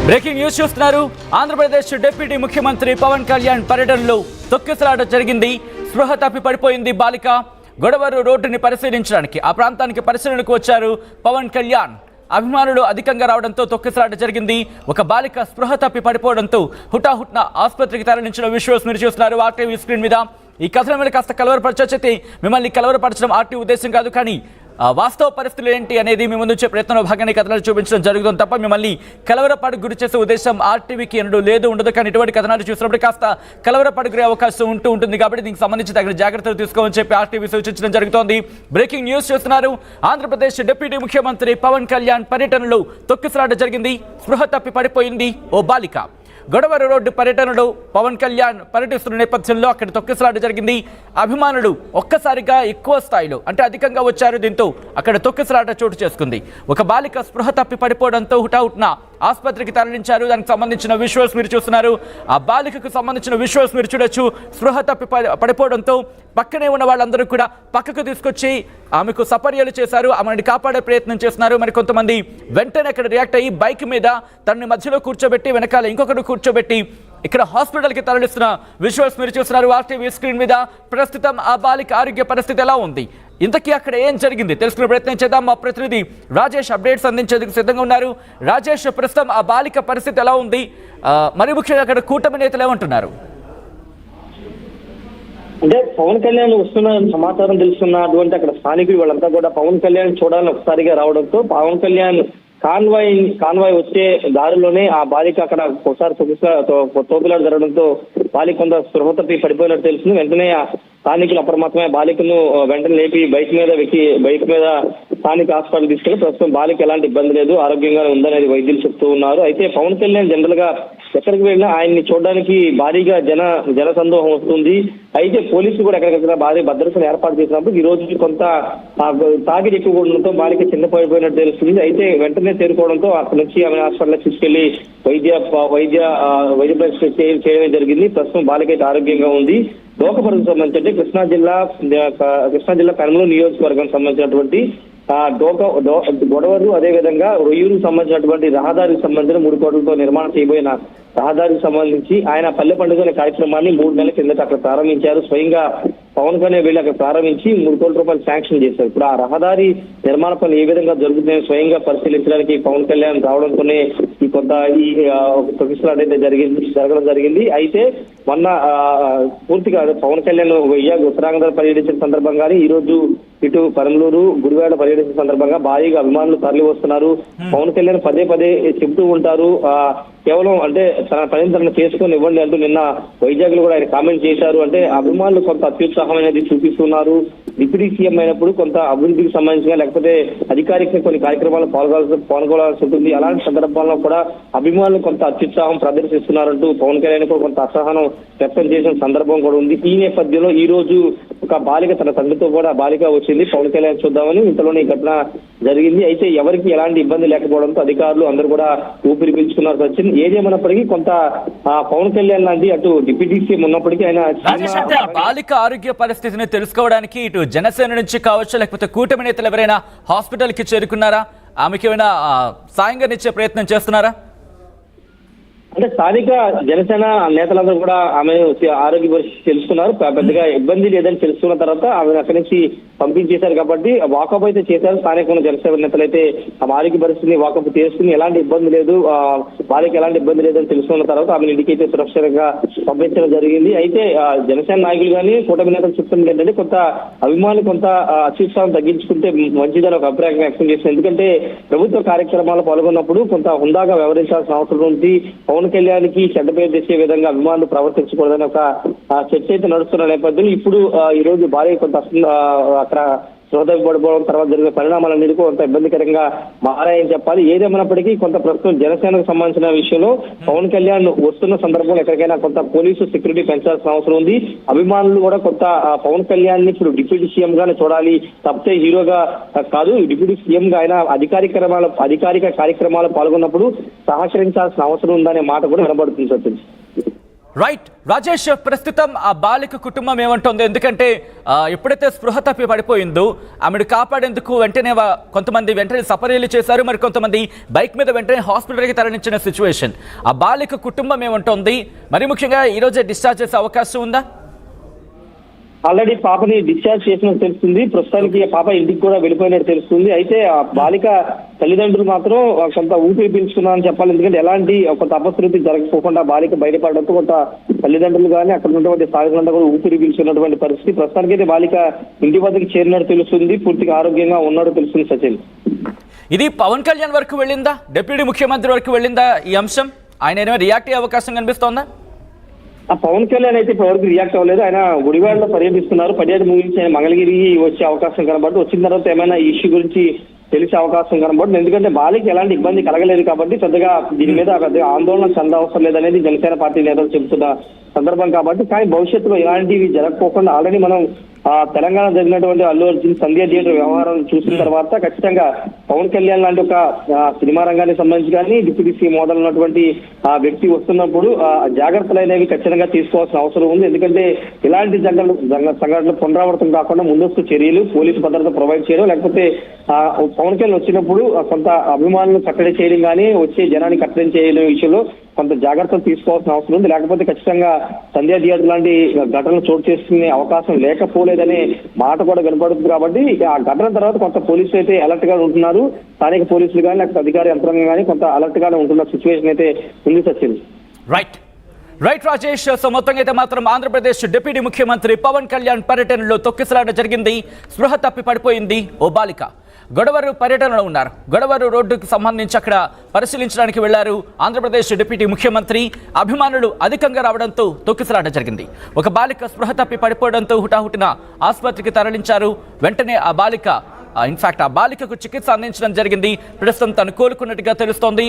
Breaking news చూస్తున్నారు. Andhra Pradesh deputy ముఖ్యమంత్రి పవన్ కళ్యాణ్ పర్యటనలో తొక్కిసలాట జరిగింది. స్పృహ తప్పి పడిపోయింది బాలిక. గొడవరు రోడ్డుని పరిశీలించడానికి ఆ ప్రాంతానికి పరిశీలనకు వచ్చారు పవన్ కళ్యాణ్. అభిమానులు అధికంగా రావడంతో తొక్కిసలాట జరిగింది. ఒక బాలిక స్పృహ తప్పి పడిపోవడంతో హుటాహుట్న ఆసుపత్రికి తరలించిన విజువల్స్ మీరు చూస్తున్నారు ఆర్టీవీ స్క్రీన్ మీద. ఈ కథనం మీద కాస్త కలవరపరచొచ్చైతే మిమ్మల్ని కలవరపరచడం ఆర్టీ ఉద్దేశం కాదు, కానీ వాస్తవ పరిస్థితులు ఏంటి అనేది మీ ముందు వచ్చే ప్రయత్నంలో భాగాన్ని కథనాలు చూపించడం జరుగుతుంది తప్ప మిమ్మల్ని కలవరపాటుకు గురి చేసే ఉద్దేశం ఆర్టీవీకి ఎన్నడూ ఉండదు. కానీ ఇటువంటి కథనాలు చూసినప్పుడు కాస్త కలవరపాటు గురే అవకాశం ఉంటుంది కాబట్టి దీనికి సంబంధించి తగిన జాగ్రత్తలు తీసుకోమని చెప్పి ఆర్టీవీ సూచించడం జరుగుతోంది. బ్రేకింగ్ న్యూస్ చూస్తున్నారు. ఆంధ్రప్రదేశ్ డిప్యూటీ ముఖ్యమంత్రి పవన్ కళ్యాణ్ పర్యటనలో తొక్కిసలాట జరిగింది. స్పృహ తప్పి పడిపోయింది ఓ బాలిక. గొడవరు రోడ్డు పర్యటనలో పవన్ కళ్యాణ్ పర్యటిస్తున్న నేపథ్యంలో అక్కడ తొక్కిసలాట జరిగింది. అభిమానులు ఒక్కసారిగా ఎక్కువ స్థాయిలో అంటే అధికంగా వచ్చారు. దీంతో అక్కడ తొక్కిసలాట చోటు చేసుకుంది. ఒక బాలిక స్పృహ తప్పి పడిపోవడంతో హుటాహుట్న ఆసుపత్రికి తరలించారు. దానికి సంబంధించిన విజువల్స్ మీరు చూస్తున్నారు. ఆ బాలికకు సంబంధించిన విజువల్స్ మీరు చూడొచ్చు. స్పృహ తప్పి పడిపోవడంతో పక్కనే ఉన్న వాళ్ళందరూ కూడా పక్కకు తీసుకొచ్చి ఆమెకు సపర్యలు చేశారు. ఆమెను కాపాడే ప్రయత్నం చేస్తున్నారు. మరి కొంతమంది వెంటనే అక్కడ రియాక్ట్ అయ్యి బైక్ మీద తనని మధ్యలో కూర్చోబెట్టి వెనకాల ఇంకొకరు కూర్చోబెట్టి ఇక్కడ హాస్పిటల్కి తరలిస్తున్న విజువల్స్ మీరు చూస్తున్నారు ఆర్టీవీ స్క్రీన్ మీద. ప్రస్తుతం ఆ బాలిక ఆరోగ్య పరిస్థితి ఎలా ఉంది, ఇంతకీ అక్కడ ఏం జరిగింది తెలుసుకునే ప్రయత్నం చేద్దాం. మా ప్రతినిధి రాజేష్ అప్డేట్స్ అందించేందుకు సిద్ధంగా ఉన్నారు. రాజేష్, ప్రస్తుతం ఆ బాలిక పరిస్థితి ఎలా ఉంది, మరి ముఖ్యంగా అక్కడ కూటమి నేతలు ఏమంటున్నారు? అంటే పవన్ కళ్యాణ్ వస్తున్న సమాచారం తెలుస్తున్నటువంటి అక్కడ స్థానికులు వాళ్ళంతా కూడా పవన్ కళ్యాణ్ చూడాలని ఒకసారిగా రావడంతో పవన్ కళ్యాణ్ కాన్వాయ్ వచ్చే దారిలోనే ఆ బాలిక అక్కడ ఒకసారి తోపులాట జరగడంతో బాలిక కొంత స్పృహ తప్పి పడిపోయినట్టు తెలిసింది. వెంటనే స్థానికులు అప్రమత్తమై బాలికను వెంటనే లేపి బైక్ మీద స్థానిక హాస్పిటల్ తీసుకెళ్లి ప్రస్తుతం బాలిక ఎలాంటి ఇబ్బంది లేదు, ఆరోగ్యంగానే ఉందనేది వైద్యులు చెప్తూ ఉన్నారు. అయితే పవన్ కళ్యాణ్ జనరల్ గా ఎక్కడికి వెళ్ళినా ఆయన్ని చూడడానికి భారీగా జన సందోహం వస్తుంది. అయితే పోలీసులు కూడా ఎక్కడికక్కడ భారీ భద్రతను ఏర్పాటు చేసినప్పుడు ఈ రోజు కొంత తాగిడి ఎక్కువ ఉండడంతో బాలిక చిన్న పడిపోయినట్టు తెలుస్తుంది. అయితే వెంటనే చేరుకోవడంతో అక్కడి నుంచి ఆమె హాస్పిటల్ తీసుకెళ్లి వైద్య పరీక్ష చేయడం జరిగింది. ప్రస్తుతం బాలిక అయితే ఆరోగ్యంగా ఉంది. డోకపురం సంబంధించి అంటే కృష్ణా జిల్లా పెనమలూరు నియోజకవర్గం సంబంధించినటువంటి గొడవరు అదేవిధంగా రొయ్యూరుకు సంబంధించినటువంటి రహదారికి సంబంధించిన 3 కోట్లతో నిర్మాణం చేయబోయిన రహదారికి సంబంధించి ఆయన పల్లె పండుగ అనే కార్యక్రమాన్ని 3 నెలల కిందట అక్కడ ప్రారంభించారు. స్వయంగా పవన్ కళ్యాణ్ వెళ్ళి అక్కడ ప్రారంభించి 3 కోట్ల రూపాయలు శాంక్షన్ చేశారు. ఇప్పుడు ఆ రహదారి నిర్మాణ పనులు ఏ విధంగా జరుగుతున్నాయో స్వయంగా పరిశీలించడానికి పవన్ కళ్యాణ్ రావడంతోనే ఈ తొక్కిసలాట అయితే జరగడం జరిగింది. అయితే మొన్న పూర్తిగా పవన్ కళ్యాణ్ ఉత్తరాంధ్ర పర్యటించిన సందర్భంగానే ఈ రోజు ఇటు పరమలూరు గుడివాడ పర్యటించిన సందర్భంగా భారీగా అభిమానులు తరలి వస్తున్నారు. పవన్ కళ్యాణ్ పదే చెబుతూ ఉంటారు, కేవలం అంటే తన పనిని తనను చేసుకొని ఇవ్వండి అంటూ నిన్న వైజాగ్లో కూడా ఆయన కామెంట్ చేశారు. అంటే అభిమానులు కొంత అత్యుత్సాహం అనేది చూపిస్తున్నారు. డిప్యూటీ సీఎం అయినప్పుడు కొంత అభివృద్ధికి సంబంధించిన లేకపోతే అధికారిక కొన్ని కార్యక్రమాలు పాల్గొనాల్సి ఉంటుంది. అలాంటి సందర్భాల్లో కూడా అభిమానులు కొంత అత్యుత్సాహం ప్రదర్శిస్తున్నారంటూ పవన్ కళ్యాణ్ కూడా కొంత అసహనం వ్యక్తం చేసిన సందర్భం కూడా ఉంది. ఈ నేపథ్యంలో ఈ రోజు ఒక బాలిక తన తండ్రితో కూడా బాలిక వచ్చింది. పవన్ కళ్యాణ్ చూద్దామని ఇంతలోనే ఈ ఘటన జరిగింది. అయితే ఎవరికి ఎలాంటి ఇబ్బంది లేకపోవడంతో అధికారులు అందరూ కూడా ఊపిరి పీల్చుకున్నారు. సచిన్, ఏదేమన్నప్పటికీ కొంత పవన్ కళ్యాణ్ లాంటి అటు డిప్యూటీ సీఎం ఉన్నప్పటికీ ఆయన బాలిక ఆరోగ్య పరిస్థితిని తెలుసుకోవడానికి ఇటు జనసేన నుంచి కావచ్చు లేకపోతే కూటమి నేతలు ఎవరైనా హాస్పిటల్ కి చేరుకున్నారా? ఆమెకి ఏమైనా సాయంగా ఇచ్చే ప్రయత్నం చేస్తున్నారా? అంటే స్థానిక జనసేన నేతలందరూ కూడా ఆమె ఆరోగ్య పరిస్థితి తెలుసుకున్నారు. పెద్దగా ఇబ్బంది లేదని తెలుసుకున్న తర్వాత ఆమెను అక్కడి నుంచి పంపించేశారు. కాబట్టి వాకప్ అయితే చేశారు. స్థానిక జనసేన నేతలు అయితే ఆ ఆరోగ్య పరిస్థితిని వాకప్ చేసుకుని ఎలాంటి ఇబ్బంది లేదు, వాళ్ళకి ఎలాంటి ఇబ్బంది లేదని తెలుసుకున్న తర్వాత ఆమెను ఇంటికి అయితే సురక్షితంగా పంపించడం జరిగింది. అయితే జనసేన నాయకులు కానీ కూటమి నేతలు చెప్తున్నది ఏంటంటే కొంత అభిమానులు కొంత అత్యుత్సాహం తగ్గించుకుంటే మంచిదని ఒక అభిప్రాయం వ్యక్తం చేస్తుంది. ఎందుకంటే ప్రభుత్వ కార్యక్రమాలు పాల్గొన్నప్పుడు కొంత హుందాగా వ్యవహరించాల్సిన అవసరం ఉంది. పవన్ కళ్యాణ్కి చెడ్డ పేరు తెచ్చే విధంగా అభిమానులు ప్రవర్తించకూడదని ఒక చర్చ అయితే నడుస్తున్న నేపథ్యంలో ఇప్పుడు ఈ రోజు భారీ కొంత అక్కడ పడిపోవడం తర్వాత జరిగిన పరిణామాలన్నిటి కొంత ఇబ్బందికరంగా మారాయని చెప్పాలి. ఏదేమైనప్పటికీ కొంత ప్రస్తుతం జనసేనకు సంబంధించిన విషయంలో పవన్ కళ్యాణ్ వస్తున్న సందర్భంలో ఎక్కడికైనా కొంత పోలీసు సెక్యూరిటీ పెంచాల్సిన అవసరం ఉంది. అభిమానులు కూడా కొంత పవన్ కళ్యాణ్ ని ఇప్పుడు డిప్యూటీ సీఎం గానే చూడాలి తప్పితే హీరోగా కాదు. డిప్యూటీ సీఎం గా ఆయన అధికారిక కార్యక్రమాలు పాల్గొన్నప్పుడు సహకరించాల్సిన అవసరం ఉందనే మాట కూడా వినబడుతుంది. సత్యం. రైట్ రాజేష్, ప్రస్తుతం ఆ బాలిక కుటుంబం ఏమంటుంది? ఎందుకంటే ఎప్పుడైతే స్పృహ తప్పి పడిపోయిందో ఆమెను కాపాడేందుకు వెంటనే కొంతమంది వెంటనే సపర్యలు చేశారు, మరి కొంతమంది బైక్ మీద వెంటనే హాస్పిటల్కి తరలించిన సిచ్యువేషన్. ఆ బాలిక కుటుంబం ఏమంటుంది? మరి ముఖ్యంగా ఈరోజే డిశ్చార్జ్ చేసే అవకాశం ఉందా? ఆల్రెడీ పాపని డిశ్చార్జ్ చేసినట్టు తెలుస్తుంది. ప్రస్తుతానికి ఆ పాప ఇంటికి కూడా వెళ్ళిపోయినట్టు తెలుస్తుంది. అయితే ఆ బాలిక తల్లిదండ్రులు మాత్రం కొంత ఊపిరి పీల్చుకున్నారని చెప్పాలి. ఎందుకంటే ఎలాంటి కొంత అపశృతి జరగకపోకుండా బాలిక బయటపడడంతో కొంత తల్లిదండ్రులు కానీ అక్కడ ఉన్నటువంటి స్థానికులంతా కూడా ఊపిరి పీల్చుకున్నటువంటి పరిస్థితి. ప్రస్తుతానికి అయితే బాలిక ఇంటి వద్దకు చేరినట్టు తెలుస్తుంది, పూర్తిగా ఆరోగ్యంగా ఉన్నట్టు తెలుస్తుంది. సచిన్, ఇది పవన్ కళ్యాణ్ వరకు వెళ్ళిందా? డిప్యూటీ ముఖ్యమంత్రి వరకు వెళ్ళిందా ఈ అంశం? ఆయన ఏమైనా రియాక్ట్ అయ్యే అవకాశం కనిపిస్తోందా? ఆ పవన్ కళ్యాణ్ అయితే ఇప్పటివరకు రియాక్ట్ అవ్వలేదు. ఆయన గుడివాడలో పర్యటిస్తున్నారు. పర్యటన ముగించి ఆయన మంగళగిరి వచ్చే అవకాశం కనబడి, వచ్చిన తర్వాత ఏమైనా ఈ ఇష్యూ గురించి తెలిసే అవకాశం కనబడి, ఎందుకంటే బాలికి ఎలాంటి ఇబ్బంది కలగలేదు కాబట్టి పెద్దగా దీని మీద పెద్దగా ఆందోళన చెందవసరం లేదనేది జనసేన పార్టీ నేతలు చెబుతున్న సందర్భం కాబట్టి. కానీ భవిష్యత్తులో ఇలాంటివి జరగకపోకుండా ఆల్రెడీ మనం తెలంగాణ జరిగినటువంటి అల్లు అర్జున్ సంధ్య థియేటర్ వ్యవహారం చూసిన తర్వాత ఖచ్చితంగా పవన్ కళ్యాణ్ లాంటి ఒక సినిమా రంగానికి సంబంధించి కానీ డిప్యూటీ సీఎం మోడల్ ఉన్నటువంటి ఆ వ్యక్తి వస్తున్నప్పుడు జాగ్రత్తలు అనేవి ఖచ్చితంగా తీసుకోవాల్సిన అవసరం ఉంది. ఎందుకంటే ఇలాంటి సంఘటనలు పునరావృతం కాకుండా ముందస్తు చర్యలు, పోలీసు భద్రత ప్రొవైడ్ చేయడం, లేకపోతే పవన్ కళ్యాణ్ వచ్చినప్పుడు కొంత అభిమానులు కట్టడి చేయడం కానీ వచ్చే జనాన్ని కట్టడి చేయడం విషయంలో కొంత జాగ్రత్తలు తీసుకోవాల్సిన అవసరం ఉంది. లేకపోతే ఖచ్చితంగా సంధ్యా థియేటర్ లాంటి ఘటనలు చోటు చేసుకునే అవకాశం లేకపోలేదనే మాట కూడా వినపడుతుంది. కాబట్టి ఆ ఘటన తర్వాత కొంత పోలీసులు అయితే అలర్ట్ గా ఉంటున్నారు. స్థానిక పోలీసులు కానీ లేకపోతే అధికార యంత్రాంగం కానీ కొంత అలర్ట్ గానే ఉంటున్న సిచ్యువేషన్ అయితే ఉంది. సచిన్, రైట్ రాజేష్, సో మొత్తంగా అయితే మాత్రం ఆంధ్రప్రదేశ్ డిప్యూటీ ముఖ్యమంత్రి పవన్ కళ్యాణ్ పర్యటనలో తొక్కిసలాట జరిగింది. స్పృహ తప్పి పడిపోయింది ఓ బాలిక. గొడవరు పర్యటనలో ఉన్నారు. గొడవరు రోడ్డుకు సంబంధించి అక్కడ పరిశీలించడానికి వెళ్లారు ఆంధ్రప్రదేశ్ డిప్యూటీ ముఖ్యమంత్రి. అభిమానులు అధికంగా రావడంతో తొక్కిసలాట జరిగింది. ఒక బాలిక స్పృహ తప్పి పడిపోవడంతో హుటాహుటిన ఆసుపత్రికి తరలించారు. వెంటనే ఆ బాలికకు చికిత్స అందించడం జరిగింది. ప్రస్తుతం తను కోలుకున్నట్టుగా తెలుస్తోంది.